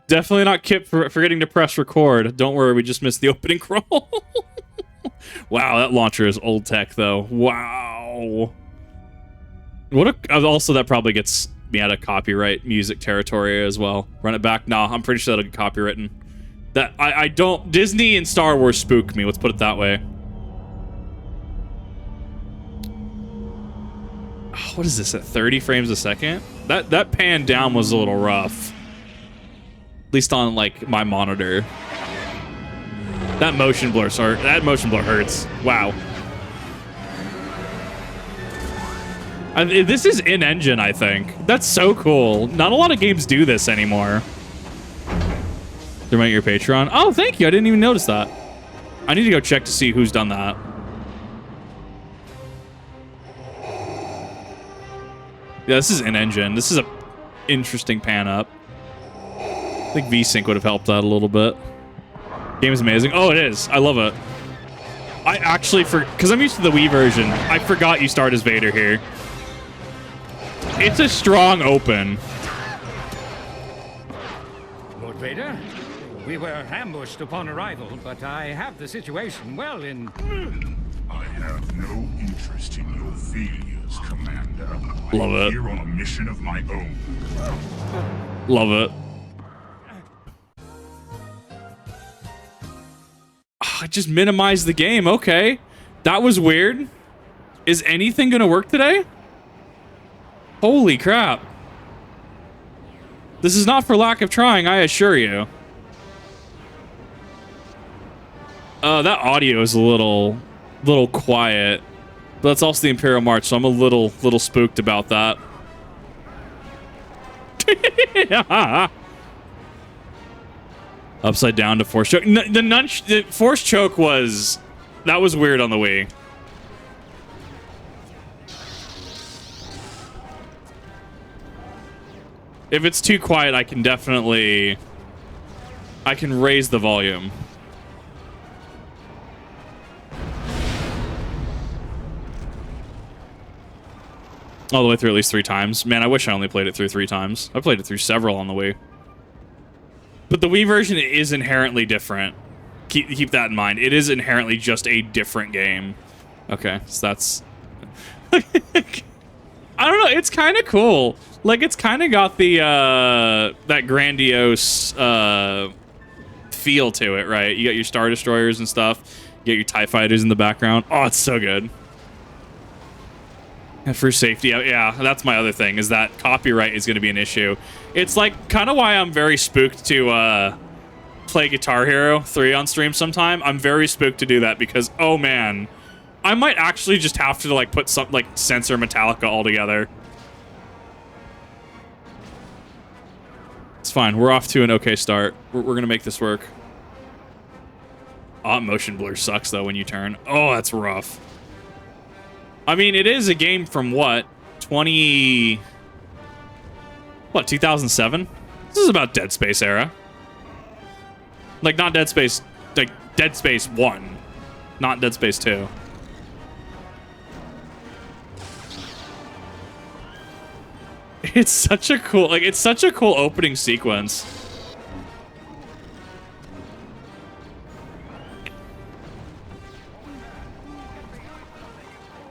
Definitely not Kip for forgetting to press record. Don't worry, we just missed the opening crawl. Wow, that launcher is old tech, though. Wow. Also, that probably gets me out of copyright music territory as well. Run it back? Nah, I'm pretty sure that'll get copywritten. I don't... Disney and Star Wars spook me, let's put it that way. What is this, at 30 frames a second? That pan down was a little rough. At least on, like, my monitor. That motion blur, sorry. That motion blur hurts. Wow. This is in-engine, I think. That's so cool. Not a lot of games do this anymore. They're your Patreon. Oh, thank you. I didn't even notice that. I need to go check to see who's done that. Yeah, this is in-engine. This is a interesting pan up. I think VSync would have helped out a little bit. Game is amazing. Oh, it is. I love it. I actually, because I'm used to the Wii version, I forgot you start as Vader here. It's a strong open. Lord Vader, we were ambushed upon arrival, but I have the situation well in... I have no interest in your failures, Commander. Love it. I'm here on a mission of my own. Love it. I just minimized the game. Okay. That was weird. Is anything gonna work today? Holy crap. This is not for lack of trying, I assure you. That audio is a little quiet. But that's also the Imperial March, so I'm a little spooked about that. Upside down to force choke. The force choke was... That was weird on the Wii. If it's too quiet, I can definitely... I can raise the volume. All the way through at least 3 times. Man, I wish I only played it through 3 times. I played it through several on the Wii. But the Wii version is inherently different. Keep that in mind. It is inherently just a different game. Okay, so that's... I don't know, it's kind of cool. Like, it's kind of got the, that grandiose, feel to it, right? You got your Star Destroyers and stuff. You got your TIE Fighters in the background. Oh, it's so good. And for safety, yeah, that's my other thing, is that copyright is going to be an issue. It's like kind of why I'm very spooked to play Guitar Hero 3 on stream sometime. I'm very spooked to do that because, oh man, I might actually just have to like put some like censor Metallica altogether. It's fine. We're off to an okay start. We're going to make this work. Oh, motion blur sucks though when you turn. Oh, that's rough. I mean, it is a game from what? 2007? This is about Dead Space era. Like, not Dead Space, like, Dead Space 1. Not Dead Space 2. It's such a cool, like, it's such a cool opening sequence.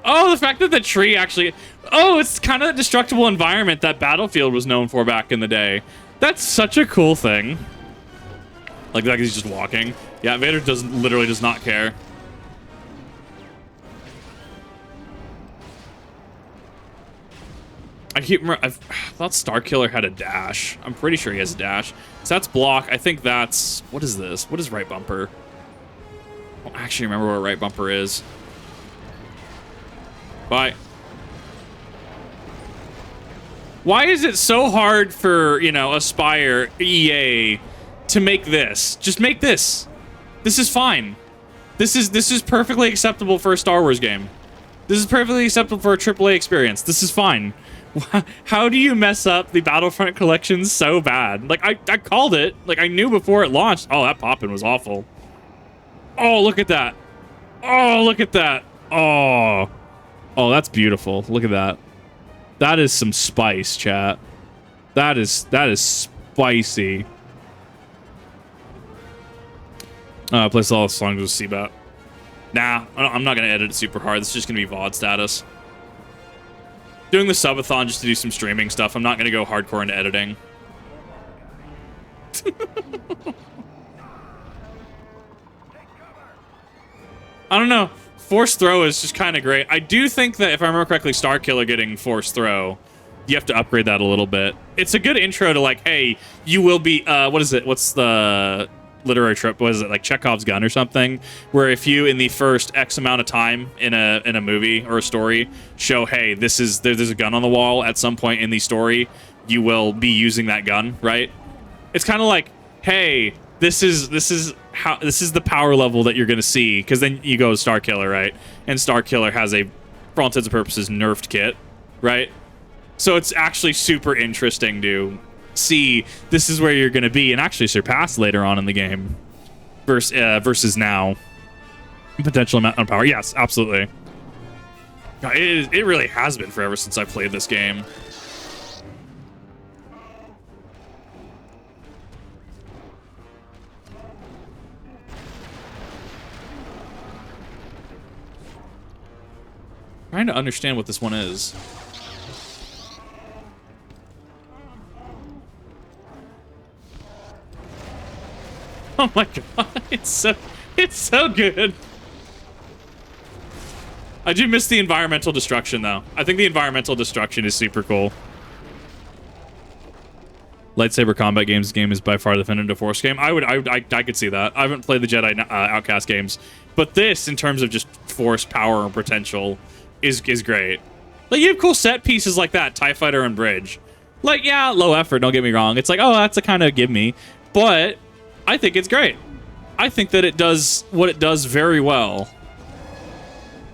Oh, the fact that the tree actually... Oh, it's kind of the destructible environment that Battlefield was known for back in the day. That's such a cool thing. Like, the fact he's just walking. Yeah, Vader literally does not care. I thought Starkiller had a dash. I'm pretty sure he has a dash. So that's block. I think that's... What is this? What is right bumper? I don't actually remember what right bumper is. Bye. Why is it so hard for, you know, Aspyr, EA, to make this? Just make this. This is fine. This is perfectly acceptable for a Star Wars game. This is perfectly acceptable for a AAA experience. This is fine. How do you mess up the Battlefront collection so bad? Like, I called it. Like, I knew before it launched. Oh, that poppin' was awful. Oh, look at that. Oh, look at that. Oh. Oh, that's beautiful. Look at that. That is some spice, chat. That is spicy. Plays all the songs with CBAT. Nah, I'm not gonna edit it super hard. This is just gonna be VOD status. Doing the subathon just to do some streaming stuff. I'm not gonna go hardcore into editing. I don't know. Force throw is just kind of great. I do think that if I remember correctly, Starkiller getting force throw, you have to upgrade that a little bit. It's a good intro to like, hey, you will be, what is it? What's the literary trip? What is it, like Chekhov's gun or something? Where if you, in the first X amount of time in a movie or a story, show, hey, there's a gun on the wall at some point in the story, you will be using that gun, right? It's kind of like, hey, this is the power level that you're gonna see, because then you go Starkiller, right? And Starkiller has a, for all intents and purposes, nerfed kit, right? So it's actually super interesting to see this is where you're gonna be and actually surpass later on in the game versus now. Potential amount of power. Yes, absolutely. It really has been forever since I played this game. Trying to understand what this one is. Oh my god, it's so good. I do miss the environmental destruction though. I think the environmental destruction is super cool. Lightsaber combat games game is by far the definitive Force game. I could see that. I haven't played the Jedi Outcast games, but this, in terms of just Force power and potential, is great. Like, you have cool set pieces like that, TIE Fighter and Bridge. Like, yeah, low effort, don't get me wrong. It's like, oh, that's a kind of give me. But I think it's great. I think that it does what it does very well.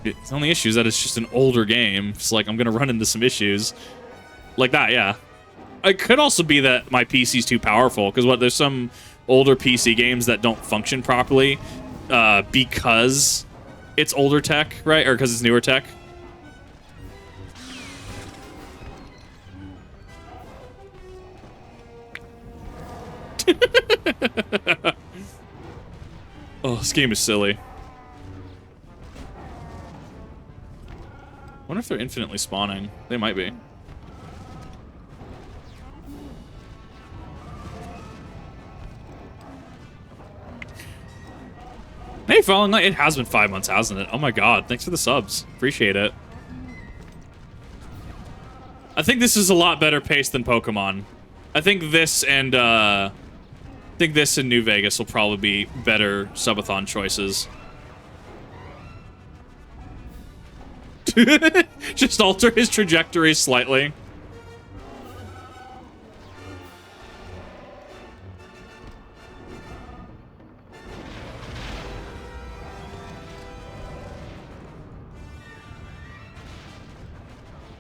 The only issue is that it's just an older game. It's like, I'm going to run into some issues. Like that, yeah. It could also be that my PC's too powerful, because there's some older PC games that don't function properly because it's older tech, right? Or because it's newer tech. Oh, this game is silly. I wonder if they're infinitely spawning. They might be. Hey, Falling Light, it has been 5 months, hasn't it? Oh my god, thanks for the subs. Appreciate it. I think this is a lot better paced than Pokemon. I think this and New Vegas will probably be better subathon choices. Just alter his trajectory slightly.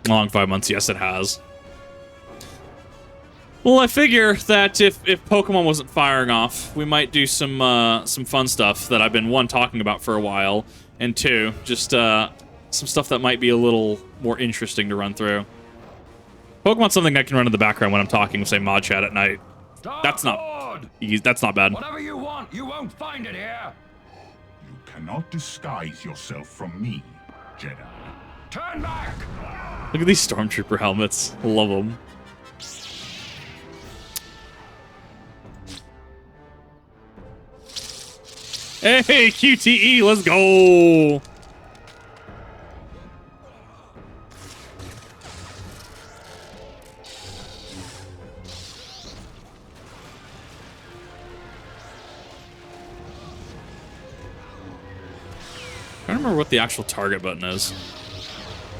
Long 5 months, yes it has. Well, I figure that if Pokemon wasn't firing off, we might do some fun stuff that I've been, one, talking about for a while, and two, just some stuff that might be a little more interesting to run through. Pokemon's something I can run in the background when I'm talking with, say, mod chat at night. That's not bad. Whatever you want, you won't find it here. You cannot disguise yourself from me, Jedi. Turn back! Look at these Stormtrooper helmets. Love them. Hey, QTE, let's go! I don't remember what the actual target button is.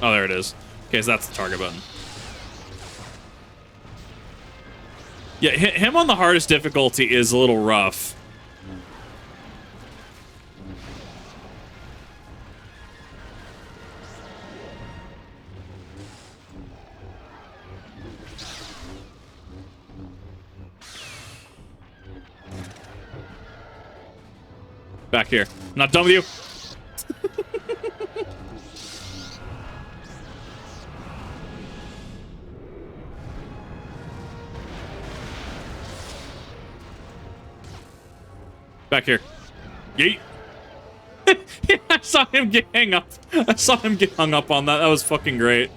Oh, there it is. Okay, so that's the target button. Yeah, him on the hardest difficulty is a little rough. Back here. I'm not done with you. Back here. Yeet. I saw him get hung up. I saw him get hung up on that. That was fucking great.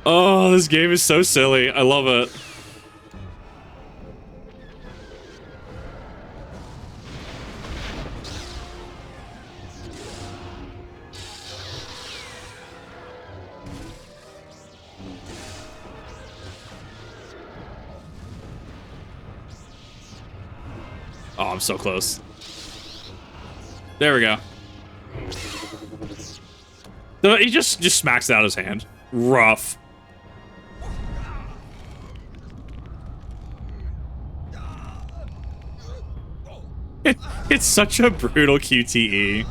Oh, this game is so silly. I love it. Oh, I'm so close. There we go. He just smacks it out of his hand. Rough. It's such a brutal QTE.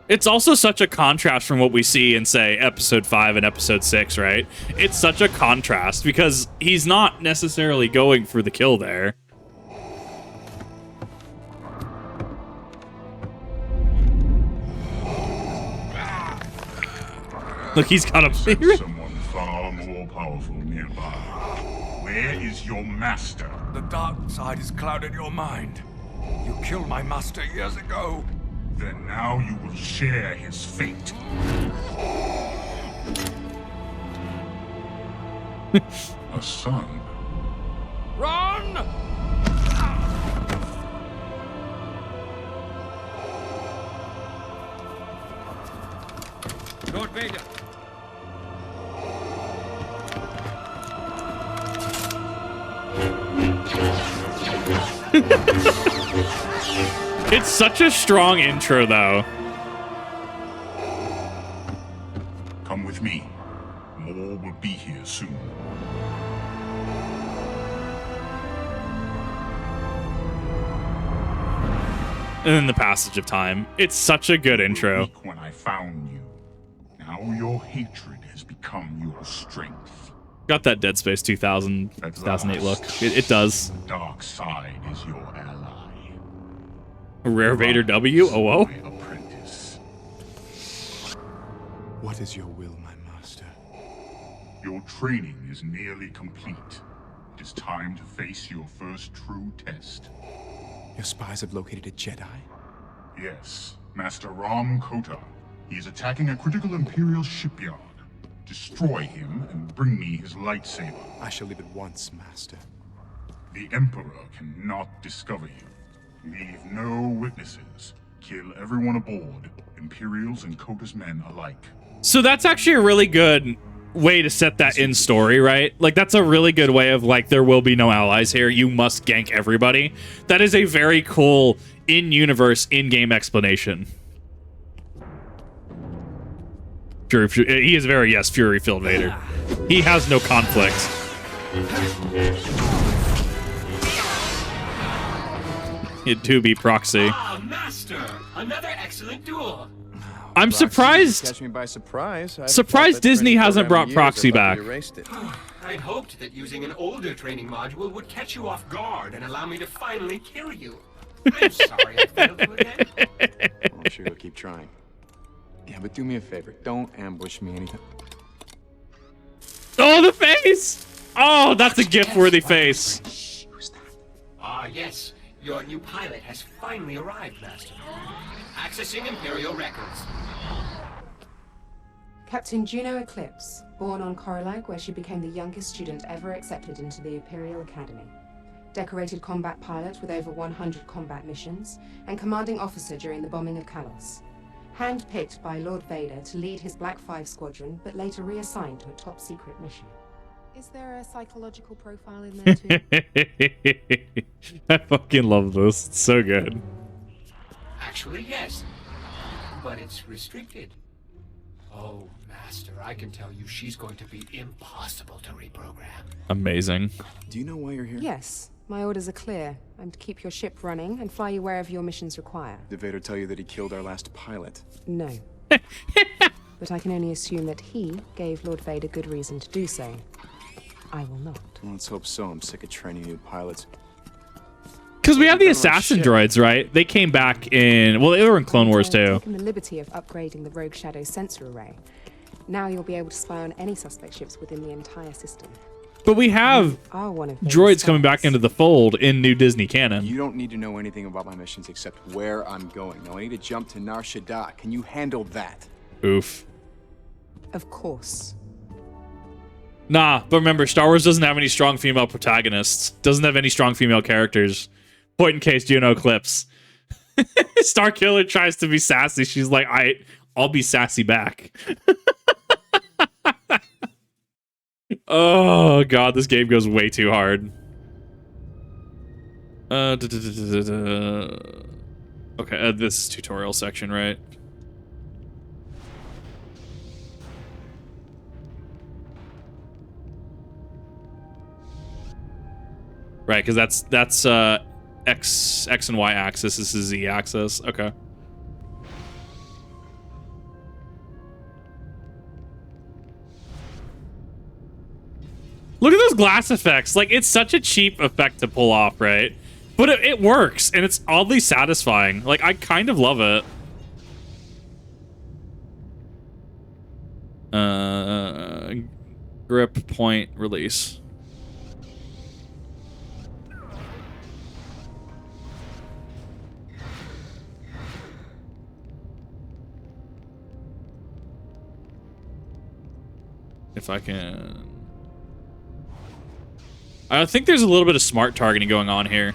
It's also such a contrast from what we see in, say, episode 5 and episode 6, right? It's such a contrast because he's not necessarily going for the kill there. Look, he's got a Someone far more powerful nearby. Where is your master? The dark side has clouded your mind. You killed my master years ago. Then now you will share his fate. A son. Run! Lord Vader. It's such a strong intro, though. Come with me. More will be here soon. And then the passage of time. It's such a good intro. Weak when I found you. Now your hatred has become your strength. Got that Dead Space 2000, At 2008 look. last, It does. The dark side is your ally. A rare Vader W? Oh, whoa. My apprentice. What is your will, my master? Your training is nearly complete. It is time to face your first true test. Your spies have located a Jedi? Yes, Master Rom Kota. He is attacking a critical Imperial shipyard. Destroy him and bring me his lightsaber. I shall leave at once, master. The Emperor cannot discover you. Leave no witnesses. Kill everyone aboard, Imperials and Kota's men alike. So that's actually a really good way to set that in story, right? Like, that's a really good way of, like, there will be no allies here. You must gank everybody. That is a very cool in-universe, in-game explanation. He is very, yes, fury-filled Vader. He has no conflict. It do be proxy. Ah, master! Another excellent duel. I'm surprised. Catch me by surprise. I'd Surprised thought that Disney training hasn't program brought of Proxy yours had back. luckily erased it. I'd hoped that using an older training module would catch you off guard and allow me to finally kill you. I'm sorry I failed you again. I'm sure you'll keep trying. Yeah, but do me a favor. Don't ambush me anytime. Oh, the face! Oh, that's a gift-worthy face. Ah, yes. Your new pilot has finally arrived, Master. Accessing Imperial records. Captain Juno Eclipse, born on Korrilag, where she became the youngest student ever accepted into the Imperial Academy. Decorated combat pilot with over 100 combat missions, and commanding officer during the bombing of Kalos. Hand-picked by Lord Vader to lead his Black 5 squadron, but later reassigned to a top-secret mission. Is there a psychological profile in there too? I fucking love this. It's so good. Actually, yes. But it's restricted. Oh, Master, I can tell you she's going to be impossible to reprogram. Amazing. Do you know why you're here? Yes, my orders are clear. I'm to keep your ship running and fly you wherever your missions require. Did Vader tell you that he killed our last pilot? No. But I can only assume that he gave Lord Vader good reason to do so. I will not. Well, let's hope so. I'm sick of training new pilots. Because we have the You've done my assassin shit. droids, right? They came back in... Well, they were in Clone Wars, I've too. taken the liberty of upgrading the Rogue Shadow sensor array. Now you'll be able to spy on any suspect ships within the entire system. But we have Are one of those droids coming back spies. into the fold in new Disney canon. You don't need to know anything about my missions except where I'm going. Now I need to jump to Nar Shaddaa. Can you handle that? Oof. Of course. Nah, but remember, Star Wars doesn't have any strong female protagonists. Doesn't have any strong female characters. Point in case Juno clips. Starkiller tries to be sassy. She's like, I'll be sassy back. Oh god, this game goes way too hard. Okay, this is tutorial section, right? Right, because that's X and Y axis. This is Z axis. Okay. Look at those glass effects. Like, it's such a cheap effect to pull off, right? But it works, and it's oddly satisfying. Like, I kind of love it. Grip, point, release. If I can... I think there's a little bit of smart targeting going on here.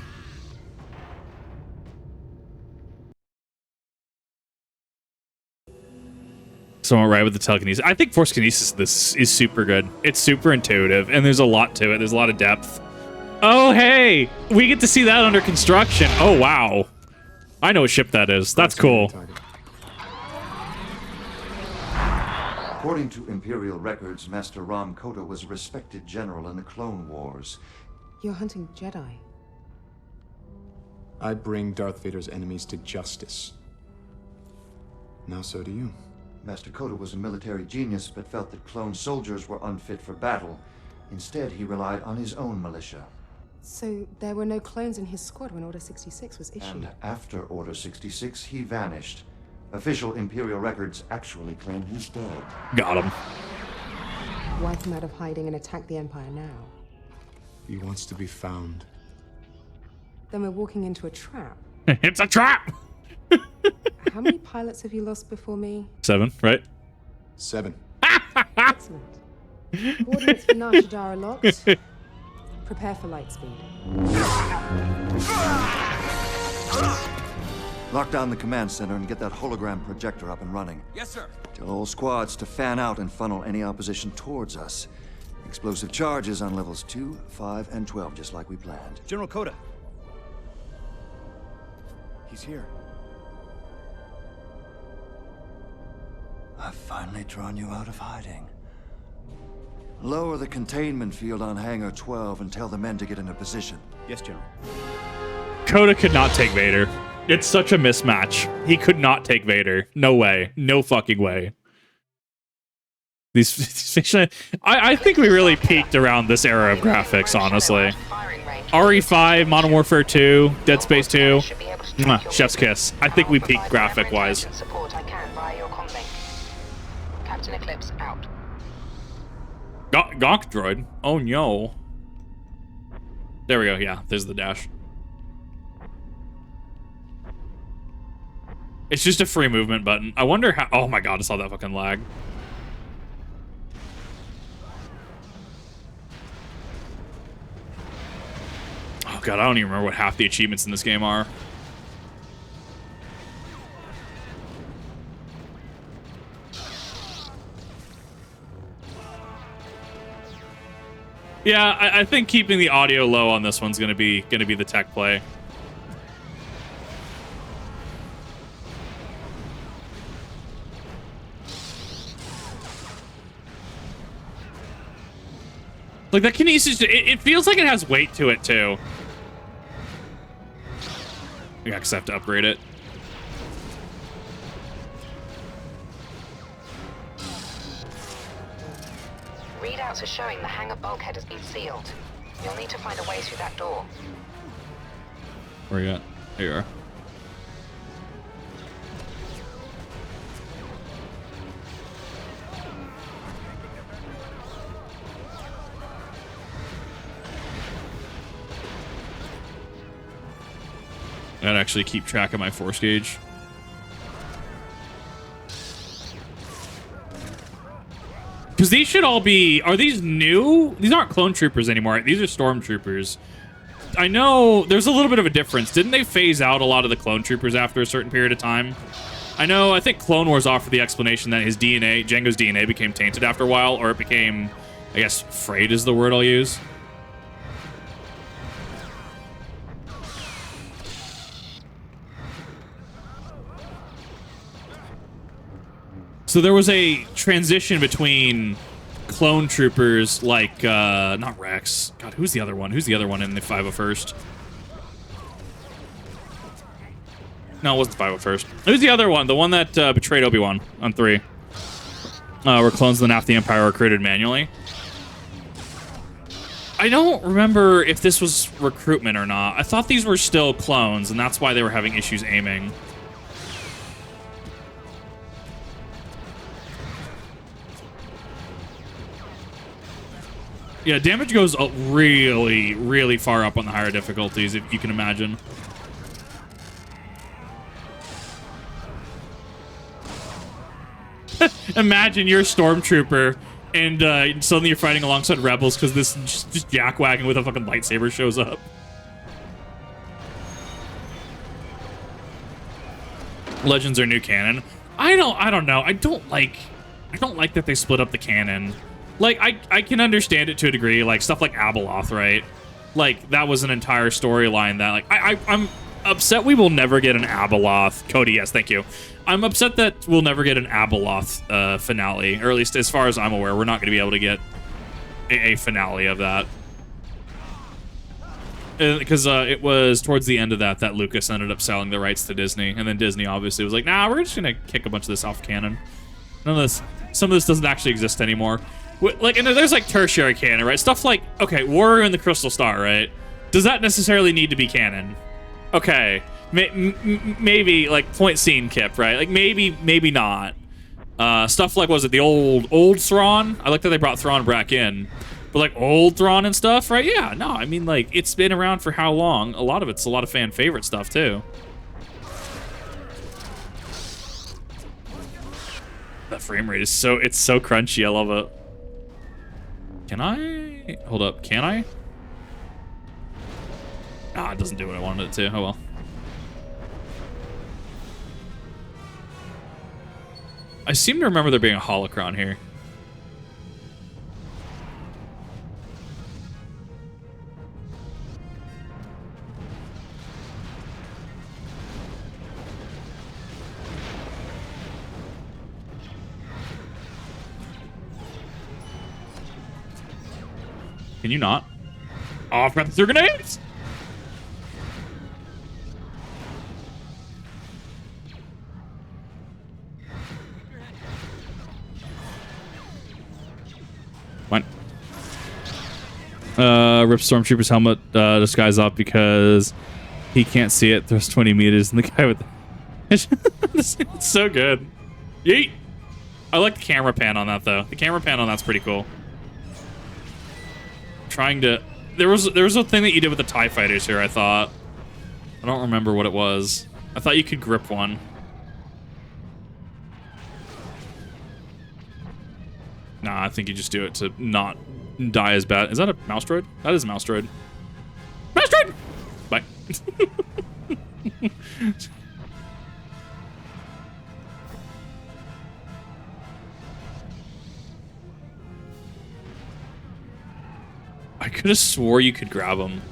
Somewhat right with the telekinesis. I think Force Kinesis this is super good. It's super intuitive, and there's a lot to it. There's a lot of depth. Oh, hey! We get to see that under construction. Oh, wow. I know what ship that is. That's cool. According to Imperial records, Master Ram Kota was a respected general in the Clone Wars. You're hunting Jedi. I bring Darth Vader's enemies to justice. Now so do you. Master Kota was a military genius, but felt that clone soldiers were unfit for battle. Instead, he relied on his own militia. So there were no clones in his squad when Order 66 was issued. And after Order 66, he vanished. Official Imperial records actually claim he's dead. Got him. Why come out of hiding and attack the Empire now? He wants to be found. Then we're walking into a trap. It's a trap! How many pilots have you lost before me? 7, right? 7. Excellent. Coordinates for Nar Shaddaa are locked. Prepare for light speed. Lock down the command center and get that hologram projector up and running. Yes, sir. Tell all squads to fan out and funnel any opposition towards us. Explosive charges on levels 2, 5, and 12, just like we planned. General Kota. He's here. I've finally drawn you out of hiding. Lower the containment field on Hangar 12 and tell the men to get into position. Yes, General. Coda could not take Vader. It's such a mismatch. He could not take Vader. No way. No fucking way. I think we really peaked around this era of graphics, honestly. RE5, Modern Warfare 2, Dead Space 2. Mwah, chef's kiss. I think we peaked graphic-wise. Captain Eclipse out. Gonk droid. Oh no. There we go. Yeah, there's the dash. It's just a free movement button. I wonder how... Oh my god, I saw that fucking lag. Oh god, I don't even remember what half the achievements in this game are. Yeah, I think keeping the audio low on this one's gonna be the tech play. Like that kinesis, it feels like it has weight to it too. Yeah, because I have to upgrade it. Readouts are showing the hangar bulkhead has been sealed. You'll need to find a way through that door. Where you at? There you are. I'd actually keep track of my force gauge. Because these should all be... Are these new? These aren't clone troopers anymore. These are stormtroopers. I know there's a little bit of a difference. Didn't they phase out a lot of the clone troopers after a certain period of time? I think Clone Wars offered the explanation that his DNA, Jango's DNA, became tainted after a while, or it became, I guess, frayed is the word I'll use. So there was a transition between clone troopers like, not Rex. God, who's the other one? Who's the other one in the 501st? No, it wasn't 501st. Who's the other one? The one that betrayed Obi-Wan on 3. Where clones of the the Empire are recruited manually. I don't remember if this was recruitment or not. I thought these were still clones, and that's why they were having issues aiming. Yeah, damage goes up really, really far up on the higher difficulties, if you can imagine. Imagine you're a stormtrooper, and suddenly you're fighting alongside rebels because this just jackwagon with a fucking lightsaber shows up. Legends are new canon. I don't know. I don't like that they split up the canon. Like, I can understand it to a degree, like stuff like Abeloth, right? Like, that was an entire storyline that, like, I'm upset we will never get an Abeloth. Cody, yes, thank you. I'm upset that we'll never get an Abeloth finale, or at least as far as I'm aware, we're not going to be able to get a finale of that. Because it was towards the end of that Lucas ended up selling the rights to Disney, and then Disney obviously was like, nah, we're just going to kick a bunch of this off canon. None of this, some of this doesn't actually exist anymore. Like, and there's like tertiary canon, right? Stuff like, okay, Warrior and the Crystal Star, right? Does that necessarily need to be canon? Okay, maybe like point scene Kip, right? Like maybe not. Stuff like, was it the old Thrawn? I like that they brought Thrawn back in, but like old Thrawn and stuff, right? Yeah, no, I mean, like, it's been around for how long? A lot of it's a lot of fan favorite stuff too. That frame rate is so crunchy. I love it. Can I? Hold up. Can I? Ah, it doesn't do what I wanted it to. Oh well. I seem to remember there being a holocron here. Can you not? Oh, I forgot the 2 grenades! What? Rip Stormtrooper's helmet disguise up because he can't see it. There's 20 meters, and the guy with the... It's so good. Yeet! I like the camera pan on that, though. The camera pan on that's pretty cool. Trying to... There was a thing that you did with the TIE fighters here, I thought. I don't remember what it was. I thought you could grip one. Nah, I think you just do it to not die as bad. Is that a mouse droid? That is a mouse droid. Mouse droid! Bye. I could have swore you could grab them.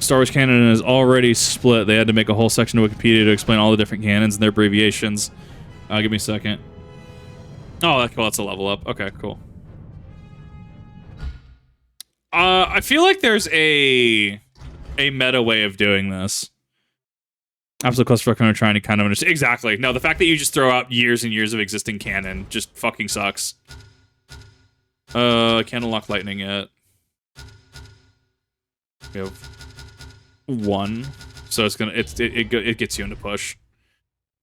Star Wars canon is already split. They had to make a whole section of Wikipedia to explain all the different canons and their abbreviations. Give me a second. Oh, cool. That's a level up. Okay, cool. I feel like there's a meta way of doing this. Absolute clusterfuck kind of trying to kind of understand. Exactly. No, the fact that you just throw out years and years of existing canon just fucking sucks. Can't unlock lightning yet. We have 1, so it's gonna it gets you into push.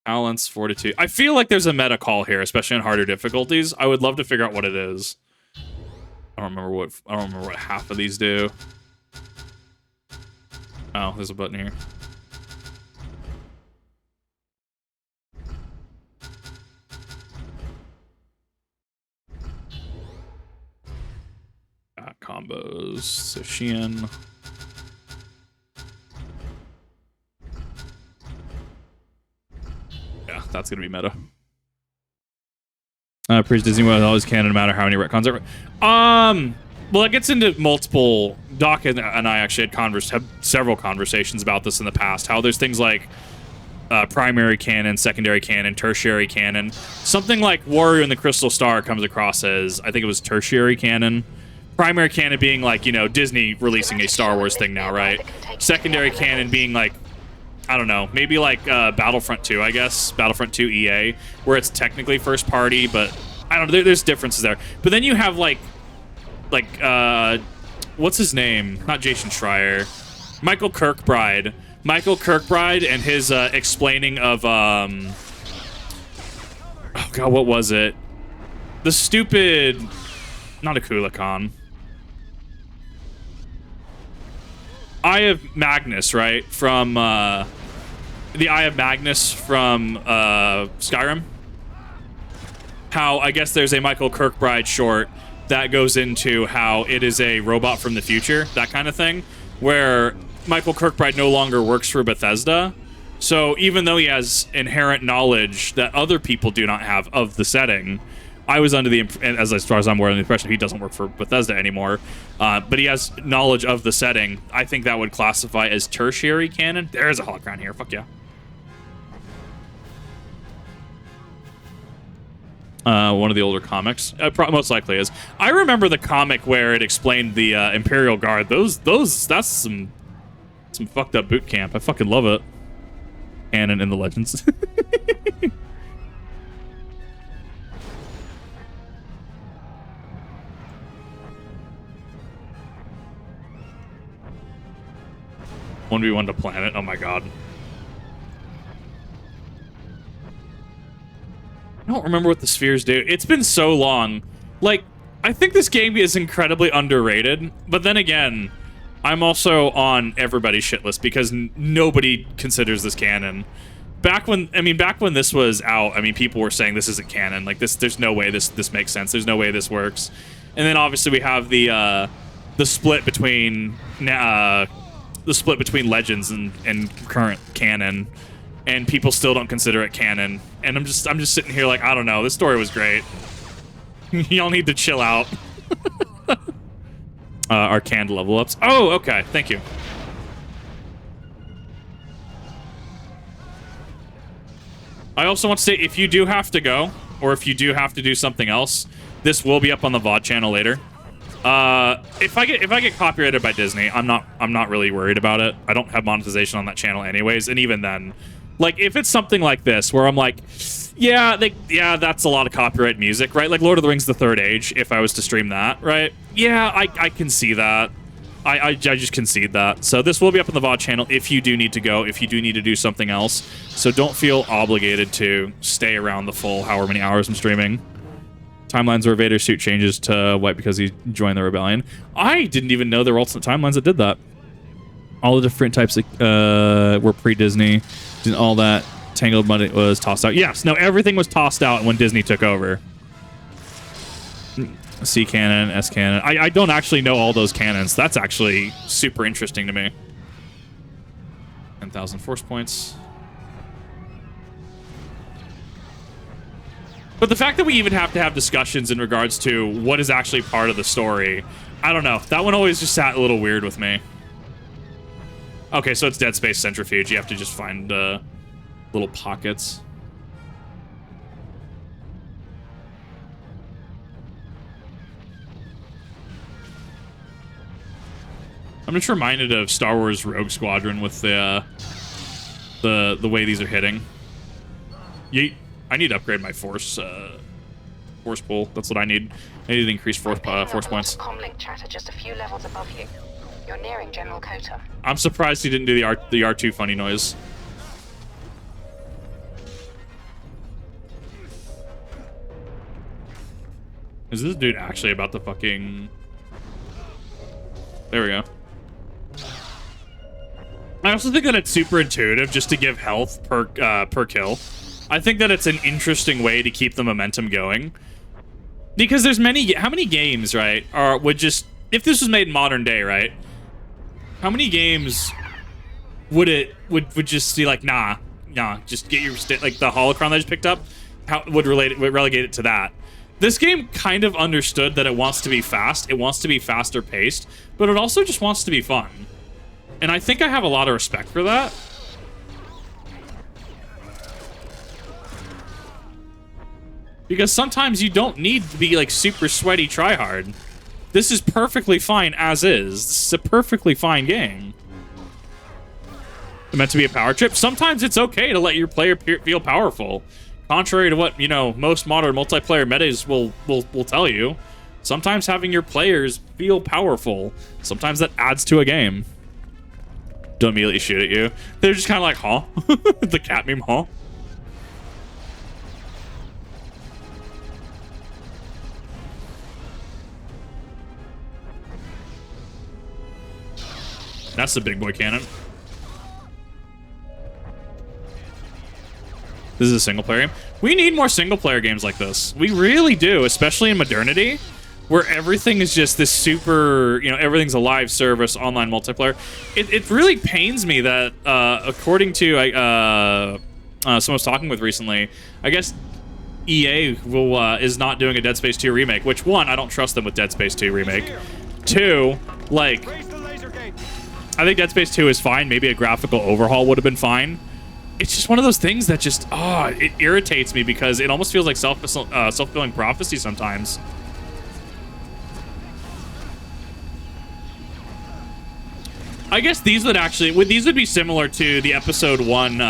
Balance, fortitude. I feel like there's a meta call here, especially on harder difficulties. I would love to figure out what it is. I don't remember what half of these do. Oh, there's a button here. Combos, Sishian. Yeah, that's gonna be meta. Preach Disney World always can, no matter how many retcons there. Well, it gets into multiple. Doc and I actually had several conversations about this in the past. How there's things like primary canon, secondary canon, tertiary canon. Something like Warrior and the Crystal Star comes across as, I think it was tertiary canon. Primary canon being like, you know, Disney releasing a Star Wars thing now, right? Secondary canon being like, I don't know, maybe like Battlefront 2, I guess. Battlefront 2 EA, where it's technically first party, but I don't know, there's differences there. But then you have like what's his name? Not Jason Schreier. Michael Kirkbride. Michael Kirkbride and his explaining of, oh God, what was it? The stupid, not Akula Khan. Eye of Magnus, right? From the Eye of Magnus from Skyrim. How I guess there's a Michael Kirkbride short that goes into how it is a robot from the future, that kind of thing, where Michael Kirkbride no longer works for Bethesda. So even though he has inherent knowledge that other people do not have of the setting, I was under the, as far as I'm aware, the impression he doesn't work for Bethesda anymore, but he has knowledge of the setting. I think that would classify as tertiary canon. There's a holocron here. Fuck yeah. One of the older comics, most likely is. I remember the comic where it explained the Imperial Guard. That's some fucked up boot camp. I fucking love it. Canon in the Legends. One v one to planet. Oh my god. I don't remember what the spheres do. It's been so long. Like, I think this game is incredibly underrated, but then again, I'm also on everybody's shit list because nobody considers this canon. Back when this was out, I mean, people were saying this isn't canon. Like, there's no way this makes sense. There's no way this works. And then obviously we have the split between Legends and current canon, and people still don't consider it canon. And I'm just sitting here like, I don't know. This story was great. Y'all need to chill out. Our canned level ups. Oh, okay. Thank you. I also want to say, if you do have to go, or if you do have to do something else, this will be up on the VOD channel later. If I get copyrighted by Disney, I'm not really worried about it. I don't have monetization on that channel anyways, and even then, like, if it's something like this where I'm like, yeah, that's a lot of copyright music, right? Like Lord of the Rings: The Third Age, if I was to stream that, right? Yeah, I can see that. I just concede that. So this will be up on the VOD channel if you do need to go, if you do need to do something else. So don't feel obligated to stay around the full however many hours I'm streaming. Timelines where Vader's suit changes to white because he joined the rebellion. I didn't even know there were alternate timelines that did that. All the different types were pre-Disney. All that Tangled money was tossed out. Yes, no, everything was tossed out when Disney took over. C canon, S canon. I don't actually know all those canons. That's actually super interesting to me. 10,000 force points. But the fact that we even have to have discussions in regards to what is actually part of the story, I don't know. That one always just sat a little weird with me. Okay, so it's Dead Space Centrifuge. You have to just find little pockets. I'm just reminded of Star Wars Rogue Squadron with the way these are hitting. Yeet. I need to upgrade my force pull. That's what I need. I need to increase force points. Comlink chat are just a few levels above you. You're nearing General Kota. I'm surprised he didn't do the R2 funny noise. Is this dude actually about the fucking... There we go. I also think that it's super intuitive just to give health per kill. I think that it's an interesting way to keep the momentum going. Because there's how many games, right, would just... If this was made in modern day, right? How many games would just be like, nah, just get your like the holocron that I just picked up? How would relegate it to that? This game kind of understood that it wants to be fast, it wants to be faster paced, but it also just wants to be fun. And I think I have a lot of respect for that. Because sometimes you don't need to be like super sweaty tryhard. This is perfectly fine as is. This is a perfectly fine game. It's meant to be a power trip. Sometimes it's okay to let your player feel powerful. Contrary to what, you know, most modern multiplayer metas will tell you. Sometimes having your players feel powerful. Sometimes that adds to a game. Don't immediately shoot at you. They're just kind of like, huh? The cat meme, huh? That's the big boy cannon. This is a single player game. We need more single player games like this. We really do, especially in modernity, where everything is just this super, you know, everything's a live service, online multiplayer. It really pains me that, according to someone I was talking with recently, I guess EA is not doing a Dead Space 2 remake, which, one, I don't trust them with Dead Space 2 remake. Two, like, I think Dead Space 2 is fine. Maybe a graphical overhaul would have been fine. It's just one of those things that just, it irritates me because it almost feels like self-fulfilling prophecy sometimes. I guess these would be similar to the episode 1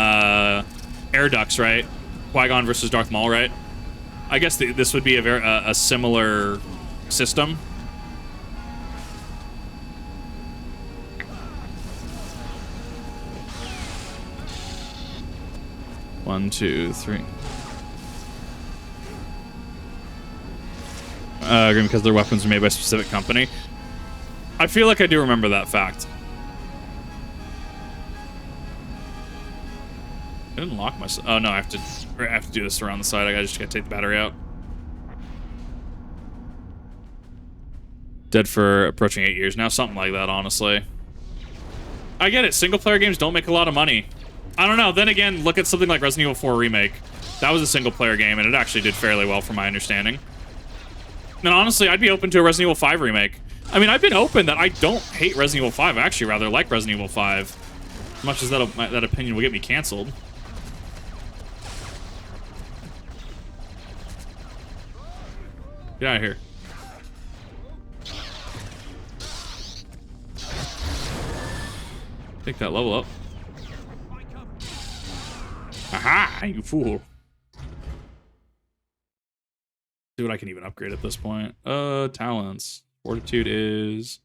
Air Ducts, right? Qui-Gon versus Darth Maul, right? I guess this would be a similar system. One, two, three. Because their weapons are made by a specific company. I feel like I do remember that fact. I didn't lock myself. Oh no, I have to do this around the side. I just gotta take the battery out. Dead for approaching 8 years now, something like that, honestly. I get it. Single player games don't make a lot of money. I don't know. Then again, look at something like Resident Evil 4 Remake. That was a single-player game, and it actually did fairly well from my understanding. And honestly, I'd be open to a Resident Evil 5 Remake. I mean, I've been open that I don't hate Resident Evil 5. I actually rather like Resident Evil 5. As much as that opinion will get me canceled. Get out of here. Take that level up. Aha, you fool. See what I can even upgrade at this point. Talents. Fortitude is...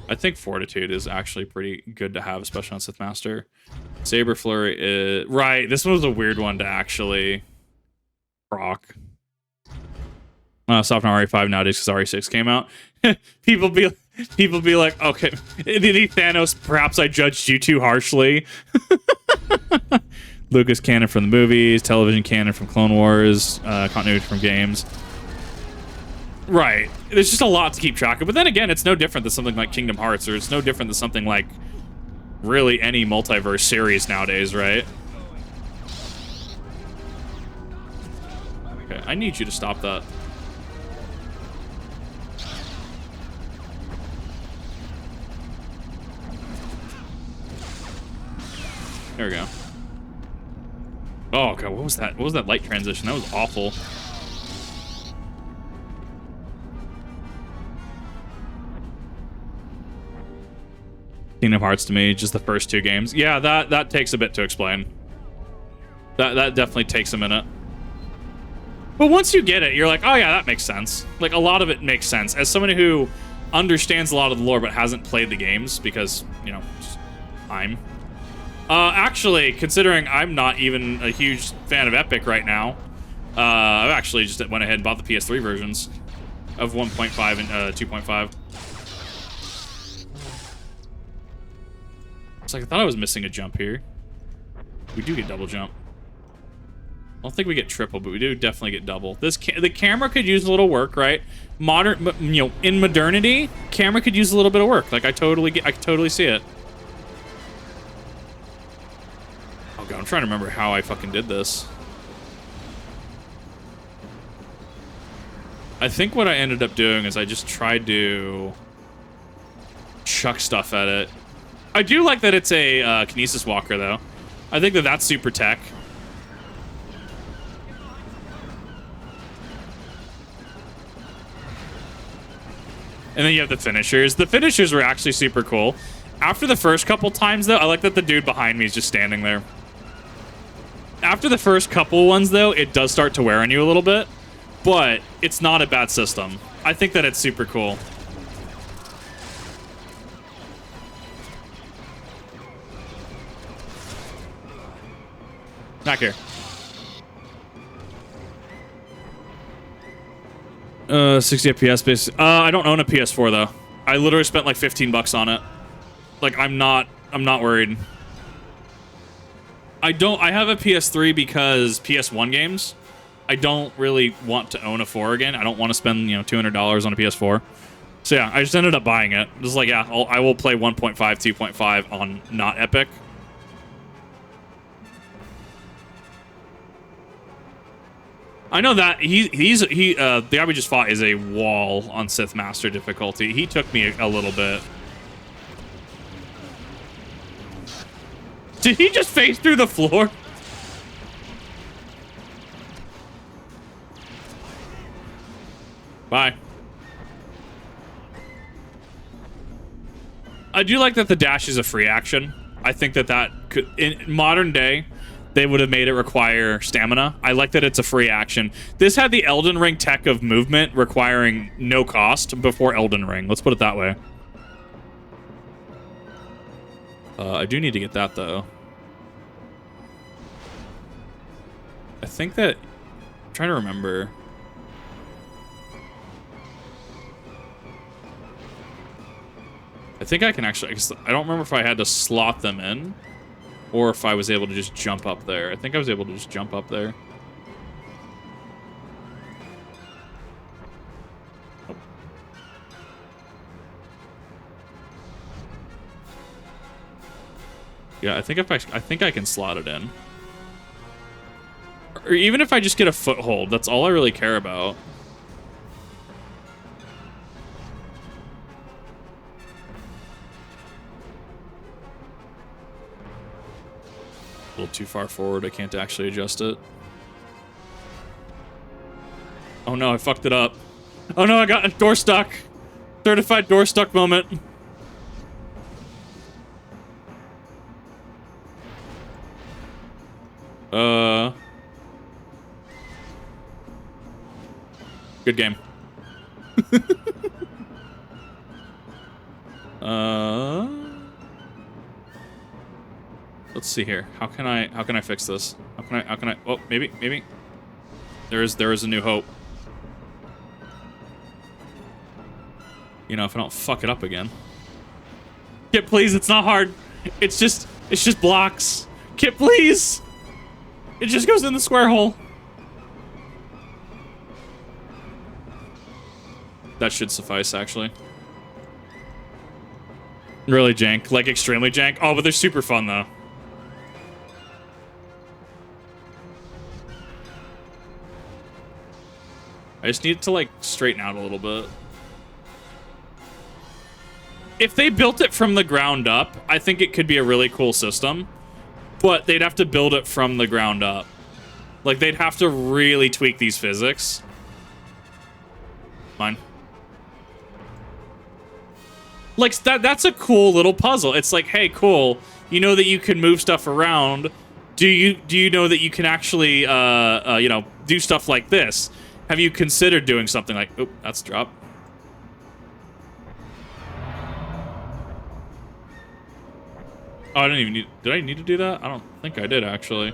I think Fortitude is actually pretty good to have, especially on Sith Master. Saber Flurry is... Right, this one was a weird one to actually proc. Soft on RE5 nowadays because RE6 came out. People be like, okay, the Thanos, perhaps I judged you too harshly. Lucas canon from the movies, television canon from Clone Wars, continuity from games. Right. There's just a lot to keep track of. But then again, it's no different than something like Kingdom Hearts, or it's no different than something like really any multiverse series nowadays, right? Okay, I need you to stop that. There we go. Oh god, what was that? What was that light transition? That was awful. Kingdom Hearts to me, just the first two games. Yeah, that takes a bit to explain. That definitely takes a minute. But once you get it, you're like, oh yeah, that makes sense. Like, a lot of it makes sense. As someone who understands a lot of the lore but hasn't played the games because, you know, time. Actually, considering I'm not even a huge fan of Epic right now, I've actually just went ahead and bought the PS3 versions of 1.5 and 2.5. It's like I thought I was missing a jump here. We do get double jump. I don't think we get triple, but we do definitely get double. The camera could use a little work, right? Modern, you know, in modernity, camera could use a little bit of work. Like I totally see it. Oh god, I'm trying to remember how I fucking did this. I think what I ended up doing is I just tried to chuck stuff at it. I do like that it's a Kinesis Walker, though. I think that that's super tech. And then you have the finishers. The finishers were actually super cool. After the first couple times, though, I like that the dude behind me is just standing there. After the first couple ones, though, it does start to wear on you a little bit. But it's not a bad system. I think that it's super cool. Back here. 60 FPS base. I don't own a PS4 though. I literally spent like 15 bucks on it. Like I'm not worried. I have a PS3 because PS1 games. I don't really want to own a 4 again. I don't want to spend, you know, $200 on a PS4. So yeah, I just ended up buying it. Just like, yeah, I will play 1.5, 2.5 on not Epic. I know that the guy we just fought is a wall on Sith Master difficulty. He took me a little bit. Did he just face through the floor? Bye. I do like that the dash is a free action. I think that could, in modern day, they would have made it require stamina. I like that it's a free action. This had the Elden Ring tech of movement requiring no cost before Elden Ring. Let's put it that way. I do need to get that, though. I think that... I'm trying to remember. I think I can actually... I don't remember if I had to slot them in or if I was able to just jump up there. I think I was able to just jump up there. Oh. Yeah, I think I can slot it in. Or even if I just get a foothold, that's all I really care about. A little too far forward. I can't actually adjust it. Oh no, I fucked it up. Oh no, I got a door stuck. Certified door stuck moment. Good game. Let's see here. How can I fix this? How can I oh, maybe. There is a new hope. You know, if I don't fuck it up again. Kit, please, it's not hard. It's just blocks. Kit, please. It just goes in the square hole. That should suffice, actually. Really jank. Like, extremely jank. Oh, but they're super fun, though. I just need it to, like, straighten out a little bit. If they built it from the ground up, I think it could be a really cool system. But they'd have to build it from the ground up. Like, they'd have to really tweak these physics. Fine. Like, that's a cool little puzzle. It's like, hey, cool. You know that you can move stuff around. Do you know that you can actually, you know, do stuff like this? Have you considered doing something like... Oh, that's drop. Oh, I didn't even need... Did I need to do that? I don't think I did, actually.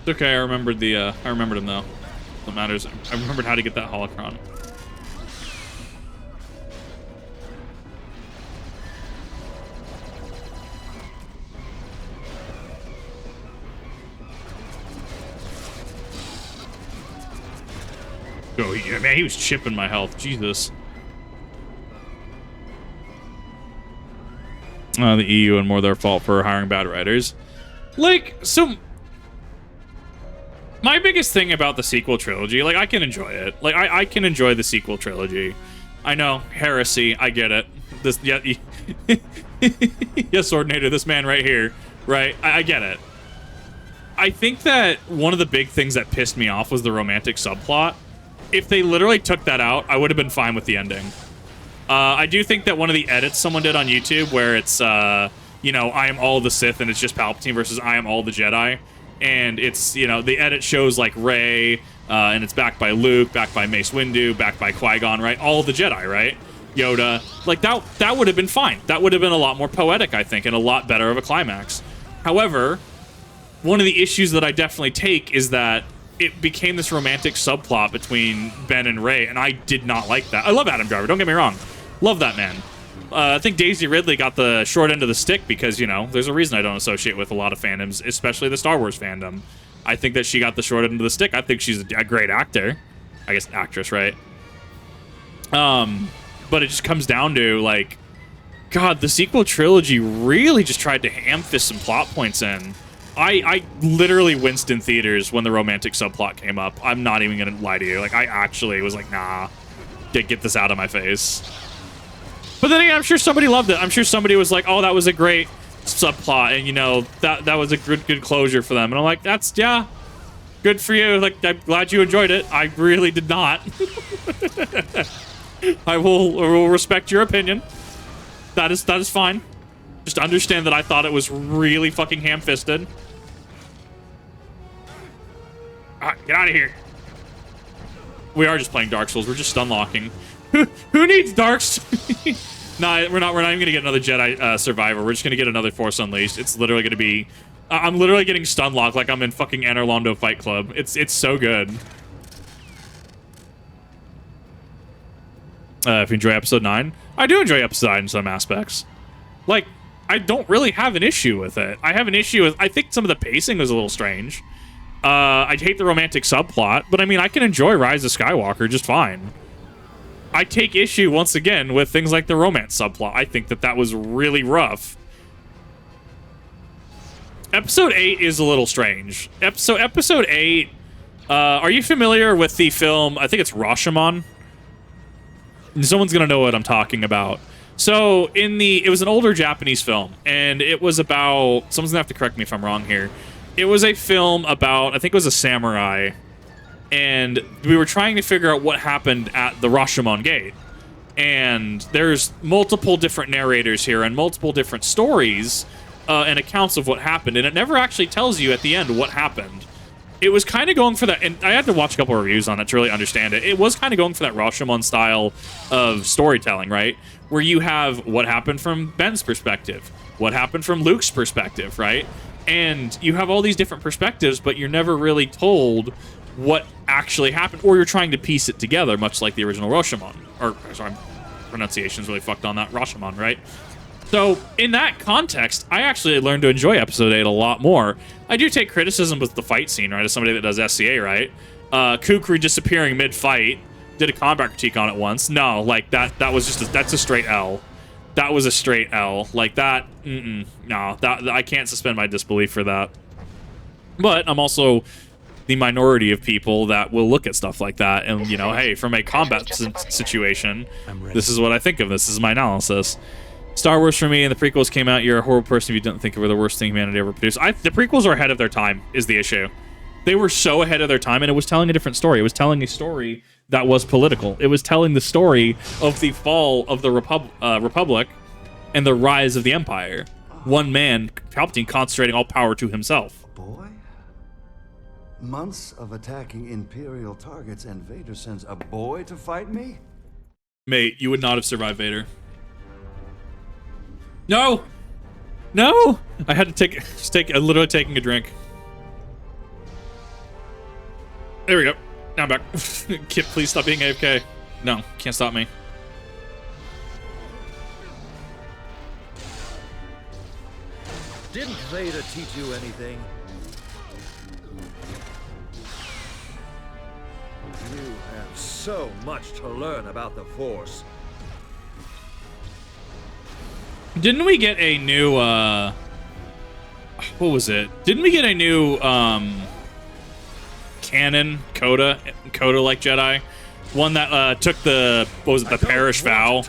It's okay, I remembered him, though. What matters, I remembered how to get that holocron. Oh, yeah, man, he was chipping my health. Jesus. The EU and more their fault for hiring bad writers. Like, so... My biggest thing about the sequel trilogy, like, I can enjoy it. Like, I can enjoy the sequel trilogy. I know, heresy, I get it. This, yeah, yes, Ordinator, this man right here, right? I get it. I think that one of the big things that pissed me off was the romantic subplot. If they literally took that out, I would have been fine with the ending. I do think that one of the edits someone did on YouTube where it's, you know, I am all the Sith and it's just Palpatine versus I am all the Jedi. And it's, you know, the edit shows like Rey, and it's backed by Luke, backed by Mace Windu, backed by Qui-Gon, right? All the Jedi, right? Yoda. Like, that would have been fine. That would have been a lot more poetic, I think, and a lot better of a climax. However, one of the issues that I definitely take is that it became this romantic subplot between Ben and Rey, and I did not like that. I love Adam Driver, don't get me wrong. Love that man. I think Daisy Ridley got the short end of the stick because, you know, there's a reason I don't associate with a lot of fandoms, especially the Star Wars fandom. I think that she got the short end of the stick. I think she's a great actor. I guess actress, right? But it just comes down to, like, God, the sequel trilogy really just tried to ham-fist some plot points in. I literally winced in theaters when the romantic subplot came up. I'm not even gonna lie to you. Like, I actually was like, nah, get this out of my face. But then again, I'm sure somebody loved it. I'm sure somebody was like, oh, that was a great subplot, and, you know, that was a good closure for them. And I'm like, that's, yeah, good for you. Like, I'm glad you enjoyed it. I really did not. I will respect your opinion. That is fine. Just understand that I thought it was really fucking ham-fisted. Get out of here. We are just playing Dark Souls. We're just stun locking. Who needs Dark Souls? Nah, we're not even gonna get another Jedi Survivor. We're just gonna get another Force Unleashed. It's literally gonna be... I'm literally getting stun locked like I'm in fucking Anor Londo Fight Club. It's so good. If you enjoy episode 9, I do enjoy episode 9 in some aspects. Like, I don't really have an issue with it. I have an issue with... I think some of the pacing was a little strange. I hate the romantic subplot, but I mean, I can enjoy Rise of Skywalker just fine. I take issue, once again, with things like the romance subplot. I think that was really rough. Episode 8 is a little strange. Episode 8... are you familiar with the film... I think it's Rashomon? Someone's gonna know what I'm talking about. So, it was an older Japanese film, and it was about... Someone's gonna have to correct me if I'm wrong here. It was a film about... I think it was a samurai... And we were trying to figure out what happened at the Rashomon Gate. And there's multiple different narrators here and multiple different stories and accounts of what happened. And it never actually tells you at the end what happened. It was kind of going for that, and I had to watch a couple of reviews on it to really understand it. It was kind of going for that Rashomon style of storytelling, right? Where you have what happened from Ben's perspective, what happened from Luke's perspective, right? And you have all these different perspectives, but you're never really told what actually happened, or you're trying to piece it together, much like the original Rashomon. Or, sorry, pronunciation's really fucked on that. Rashomon, right? So, in that context, I actually learned to enjoy Episode 8 a lot more. I do take criticism with the fight scene, right, as somebody that does SCA, right? Kukri disappearing mid-fight, did a combat critique on it once. No, like, that was just that's a straight L. That was a straight L. Like, that, no, that I can't suspend my disbelief for that. But I'm also the minority of people that will look at stuff like that and, you know, hey, from a combat situation, this is what I think of this. This is my analysis. Star Wars for me, and the prequels came out, you're a horrible person if you didn't think they were the worst thing humanity ever produced. The prequels are ahead of their time, is the issue. They were so ahead of their time, and it was telling a different story. It was telling a story that was political. It was telling the story of the fall of the Republic and the rise of the Empire. one man, Palpatine concentrating all power to himself. Boy? Months of attacking Imperial targets, and Vader sends a boy to fight me? Mate, you would not have survived Vader. No! No! I had to literally taking a drink. There we go. Now I'm back. Kip, please stop being AFK. No, can't stop me. Didn't Vader teach you anything? You have so much to learn about the Force. Didn't we get a new, what was it? Didn't we get a new, canon Coda-like Jedi? One that, took the, what was it, the Parish Vow?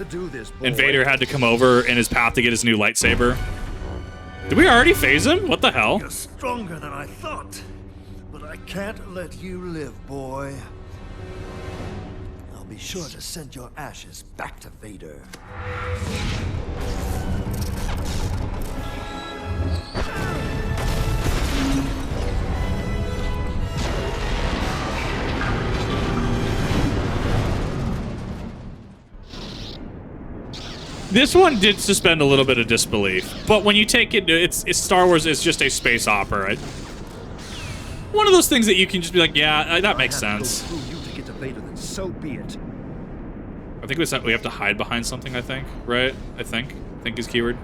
And Vader had to come over in his path to get his new lightsaber. Did we already phase him? What the hell? You're stronger than I thought, but I can't let you live, boy. I'll be sure to send your ashes back to Vader. This one did suspend a little bit of disbelief, but when you take it, it's Star Wars is just a space opera. One of those things that you can just be like, yeah, that makes sense. You to get to Vader, then so be it. I think we have to hide behind something. I think, right? I think is keyword.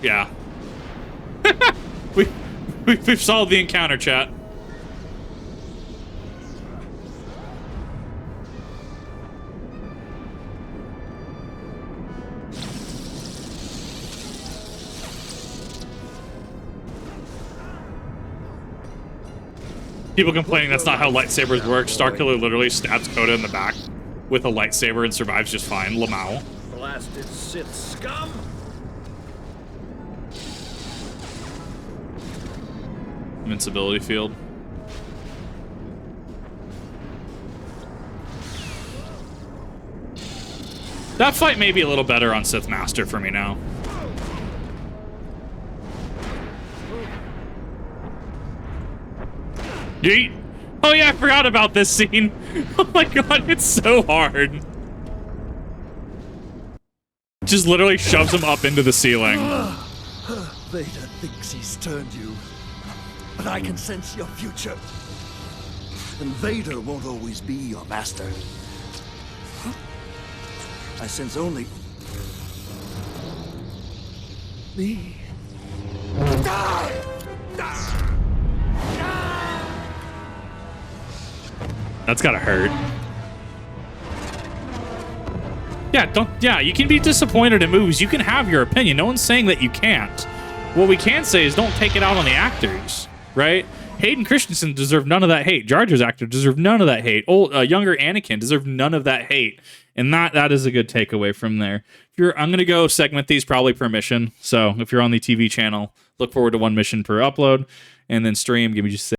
Yeah. we've solved the encounter, chat. People complaining that's not how lightsabers work. Starkiller literally stabs Coda in the back with a lightsaber and survives just fine. Lamau. Blasted Sith scum! Invincibility field. That fight may be a little better on Sith Master for me now. Yeet. Oh yeah, I forgot about this scene. Oh my god, it's so hard. Just literally shoves him up into the ceiling. Vader thinks he's turned you, but I can sense your future. And Vader won't always be your master. I sense only me. That's gotta hurt. Yeah, you can be disappointed in movies. You can have your opinion. No one's saying that you can't. What we can say is don't take it out on the actors, right? Hayden Christensen deserved none of that hate. Jar Jar's actor deserved none of that hate. Younger Anakin deserved none of that hate. And that is a good takeaway from there. I'm gonna go segment these probably per mission. So if you're on the TV channel, look forward to one mission per upload, and then stream. Give me just